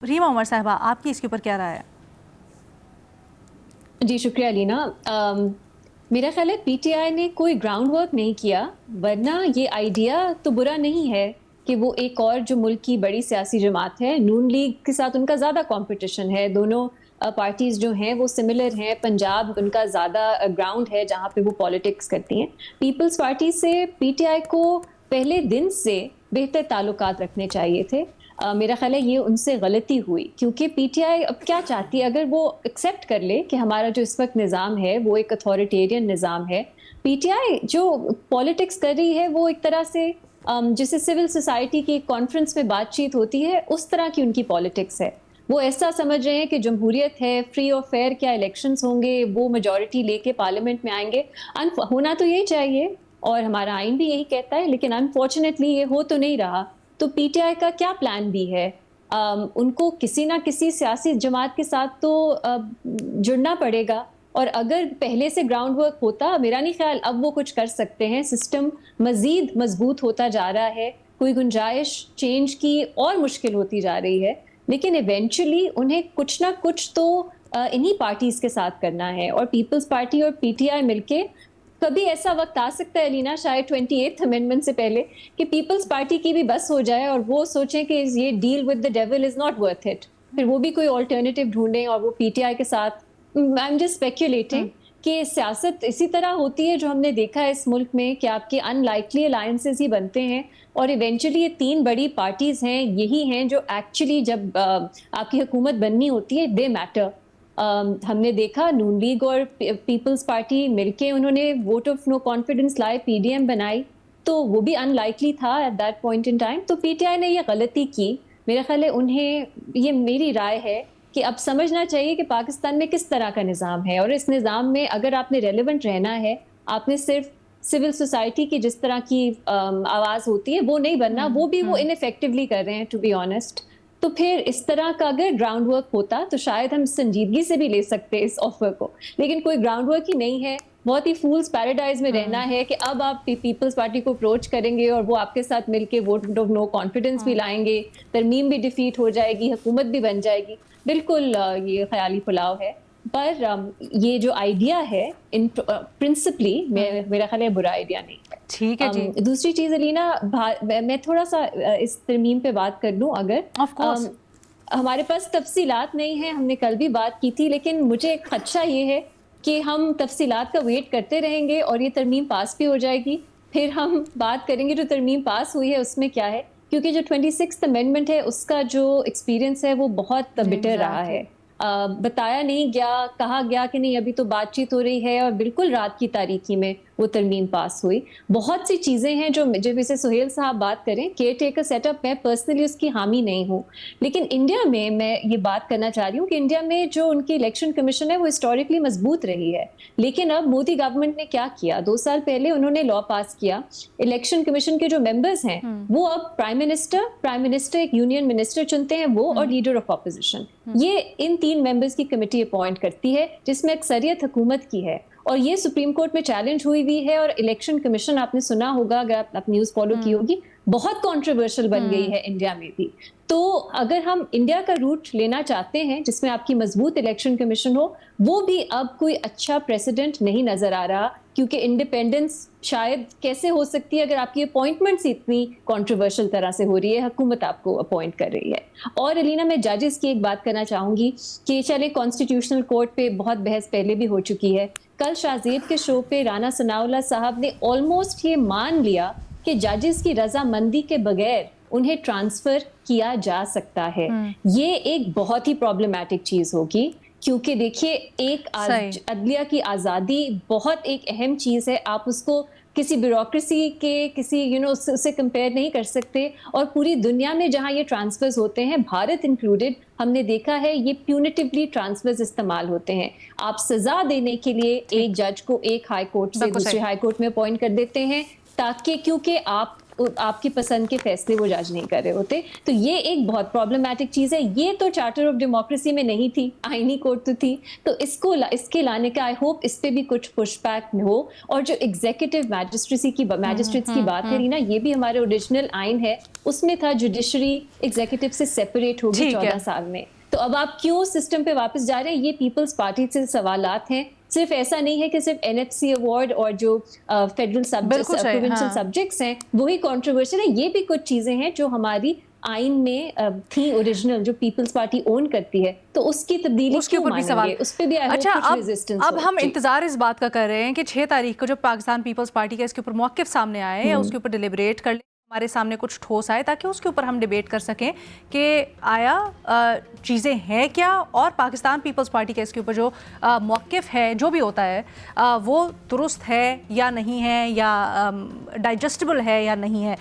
रीमा उमर साहिबा, आपकी इसके ऊपर क्या राय है? जी शुक्रिया अलीना। मेरा ख्याल है पीटीआई ने कोई ग्राउंड वर्क नहीं किया, वरना ये आइडिया तो बुरा नहीं है कि वो एक और जो मुल्क की बड़ी सियासी जमात है, नून लीग के साथ उनका ज़्यादा कंपटीशन है। दोनों पार्टीज जो हैं वो सिमिलर हैं। पंजाब उनका ज़्यादा ग्राउंड है जहाँ पे वो पॉलिटिक्स करती हैं। पीपल्स पार्टी से पीटीआई को पहले दिन से बेहतर ताल्लुकात रखने चाहिए थे। मेरा ख्याल है ये उनसे गलती हुई, क्योंकि पीटीआई अब क्या चाहती है, अगर वो एक्सेप्ट कर ले कि हमारा जो इस वक्त निज़ाम है वो एक अथॉरिटेरियन निज़ाम है। पीटीआई जो पॉलिटिक्स कर रही है वो एक तरह से जैसे सिविल सोसाइटी की कॉन्फ्रेंस में बातचीत होती है उस तरह की उनकी पॉलिटिक्स है। वो ऐसा समझ रहे हैं कि जमहूरियत है, फ्री और फेयर क्या इलेक्शंस होंगे, वो मेजॉरिटी लेके पार्लियामेंट में आएंगे। होना तो यही चाहिए और हमारा आइन भी यही कहता है, लेकिन अनफॉर्चुनेटली ये हो तो नहीं रहा। तो पीटीआई का क्या प्लान बी है? उनको किसी ना किसी सियासी जमात के साथ तो जुड़ना पड़ेगा, और अगर पहले से ग्राउंड वर्क होता, मेरा नहीं ख्याल अब वो कुछ कर सकते हैं। सिस्टम मजीद मजबूत होता जा रहा है, कोई गुंजाइश चेंज की और मुश्किल होती जा रही है, लेकिन इवेंचुअली उन्हें कुछ ना कुछ तो इन्हीं पार्टीज के साथ करना है। और पीपल्स पार्टी और पीटीआई मिलके कभी ऐसा वक्त आ सकता है लीना, शायद 28th अमेंडमेंट से पहले, कि पीपल्स पार्टी की भी बस हो जाए और वो सोचें कि ये deal with the devil is not worth it. फिर वो भी कोई ऑल्टरनेटिव ढूंढें और वो पीटीआई के साथ, आई एम जस्ट स्पेक्यूलेटिंग कि सियासत इसी तरह होती है जो हमने देखा है इस मुल्क में, कि आपके अनलाइकली अलायंसेस ही बनते हैं और इवेंचुअली ये तीन बड़ी पार्टीज हैं, यही हैं जो एक्चुअली जब आपकी हुकूमत बननी होती है दे मैटर। हमने देखा नून लीग और पीपल्स पार्टी मिलके उन्होंने वोट ऑफ नो कॉन्फिडेंस लाए, पीडीएम बनाई, तो वो भी अनलाइकली था at that point in time. तो पीटीआई ने ये गलती की। मेरा ख्याल है उन्हें, ये मेरी राय है कि अब समझना चाहिए कि पाकिस्तान में किस तरह का निज़ाम है, और इस निज़ाम में अगर आपने रेलिवेंट रहना है, आपने सिर्फ सिविल सोसाइटी की जिस तरह की आवाज़ होती है वो नहीं बनना। वो भी वो इनफेक्टिवली कर रहे हैं, टू बी ऑनेस्ट। तो फिर इस तरह का अगर ग्राउंड वर्क होता तो शायद हम संजीदगी से भी ले सकते इस ऑफर को, लेकिन कोई ग्राउंड वर्क ही नहीं है। बहुत ही फूल्स पैराडाइज में रहना है कि अब आप पीपल्स पार्टी को अप्रोच करेंगे और वो आपके साथ मिलके वोट ऑफ नो कॉन्फिडेंस भी लाएंगे, तरमीम भी डिफीट हो जाएगी, हुकूमत भी बन जाएगी। बिल्कुल ये ख्याली पुलाव है। पर ये जो आइडिया है इन प्रिंसिपली मेरा ख्याल है बुरा आइडिया नहीं है। ठीक है जी। दूसरी चीज अलीना, मैं थोड़ा सा इस तरमीम पे बात कर लूं अगर। Of course. हमारे पास तफसीलात नहीं है, हमने कल भी बात की थी, लेकिन मुझे एक खदशा ये है कि हम तफसीलात का वेट करते रहेंगे और ये तरमीम पास भी हो जाएगी, फिर हम बात करेंगे जो तरमीम पास हुई है उसमें क्या है, क्योंकि जो 26th अमेंडमेंट है उसका जो एक्सपीरियंस है वो बहुत बिटर रहा है। बताया नहीं गया, कहा गया कि नहीं अभी तो बातचीत हो रही है, और बिल्कुल रात की तारीकी में वो तरमीम पास हुई। बहुत सी चीज़ें हैं जो जब इसे सुहेल साहब बात करें केयर टेकर सेटअप, मैं पर्सनली उसकी हामी नहीं हूँ, लेकिन इंडिया में मैं ये बात करना चाह रही हूँ कि इंडिया में जो उनकी इलेक्शन कमीशन है वो हिस्टोरिकली मजबूत रही है। लेकिन अब मोदी गवर्नमेंट ने क्या किया, 2 साल पहले उन्होंने लॉ पास किया, इलेक्शन कमीशन के जो मेंबर्स हैं वो अब प्राइम मिनिस्टर एक यूनियन मिनिस्टर चुनते हैं वो, और लीडर ऑफ ऑपोजिशन, ये इन 3 मेंबर्स की कमेटी अपॉइंट करती है जिसमें अक्सरियत हुकूमत की है। और ये सुप्रीम कोर्ट में चैलेंज हुई भी है, और इलेक्शन कमीशन आपने सुना होगा अगर आप न्यूज़ फॉलो की होगी, बहुत कंट्रोवर्शियल बन गई है इंडिया में भी। तो अगर हम इंडिया का रूट लेना चाहते हैं जिसमें आपकी मजबूत इलेक्शन कमीशन हो, वो भी अब कोई अच्छा प्रेसिडेंट नहीं नजर आ रहा, क्योंकि इंडिपेंडेंस शायद कैसे हो सकती है अगर आपकी अपॉइंटमेंट्स इतनी कंट्रोवर्शियल तरह से हो रही है, हुकूमत आपको अपॉइंट कर रही है। और अलीना, मैं जजेस की एक बात करना चाहूंगी कि चले कॉन्स्टिट्यूशनल कोर्ट पे बहुत बहस पहले भी हो चुकी है। कल शाहजेब के शो पे राना सनाउल्लाह साहब ने ऑलमोस्ट ये मान लिया कि जजेस की रजामंदी के बगैर उन्हें ट्रांसफर किया जा सकता है। ये एक बहुत ही प्रॉब्लमैटिक चीज होगी, क्योंकि देखिए एक अदलिया की आज़ादी बहुत एक अहम चीज़ है, आप उसको किसी ब्यूरोक्रेसी के किसी उससे कंपेयर नहीं कर सकते। और पूरी दुनिया में जहां ये ट्रांसफर्स होते हैं, भारत इंक्लूडेड, हमने देखा है ये प्यूनिटिवली ट्रांसफर्स इस्तेमाल होते हैं। आप सजा देने के लिए एक जज को एक हाई कोर्ट से दूसरे हाई कोर्ट में अपॉइंट कर देते हैं, ताकि क्योंकि आप آپ کی پسند کے فیصلے وہ جج نہیں کر رہے ہوتے. تو یہ ایک بہت پرابلمٹک چیز ہے. یہ تو چارٹر آف ڈیموکریسی میں نہیں تھی, آئینی کوڈ تو تھی. تو اس کے لانے کا آئی ہوپ اس پہ بھی کچھ پش بیک ہو. اور جو ایگزیکٹو میجسٹریٹس کی بات ہے رینا, یہ بھی ہمارے اوریجنل آئین ہے, اس میں تھا جوڈیشری ایگزیکٹو سے سیپریٹ ہوگی 14 سال میں. تو اب آپ کیوں سسٹم پہ واپس جا رہے ہیں؟ یہ پیپلز پارٹی سے سوالات ہیں. صرف ایسا نہیں ہے کہ صرف NHC ایوارڈ اور جو فیڈرل پروونشل سبجیکٹس ہیں وہی کنٹروورشل ہے. یہ بھی کچھ چیزیں ہیں جو ہماری آئین میں تھی اوریجنل, جو پیپلز پارٹی اون کرتی ہے, تو اس کی تبدیلی کیوں مانیں گے؟ اس پہ بھی اچھا اب ہم انتظار اس بات کا کر رہے ہیں کہ 6 تاریخ کو جب پاکستان پیپلز پارٹی کا اس کے اوپر موقف سامنے آئے یا اس کے اوپر ڈیلیبریٹ کر لیں, ہمارے سامنے کچھ ٹھوس آئے, تاکہ اس کے اوپر ہم ڈیبیٹ کر سکیں کہ آیا چیزیں ہیں کیا, اور پاکستان پیپلز پارٹی کا اس کے اوپر جو موقف ہے جو بھی ہوتا ہے وہ درست ہے یا نہیں ہے, یا ڈائجسٹیبل ہے یا نہیں ہے.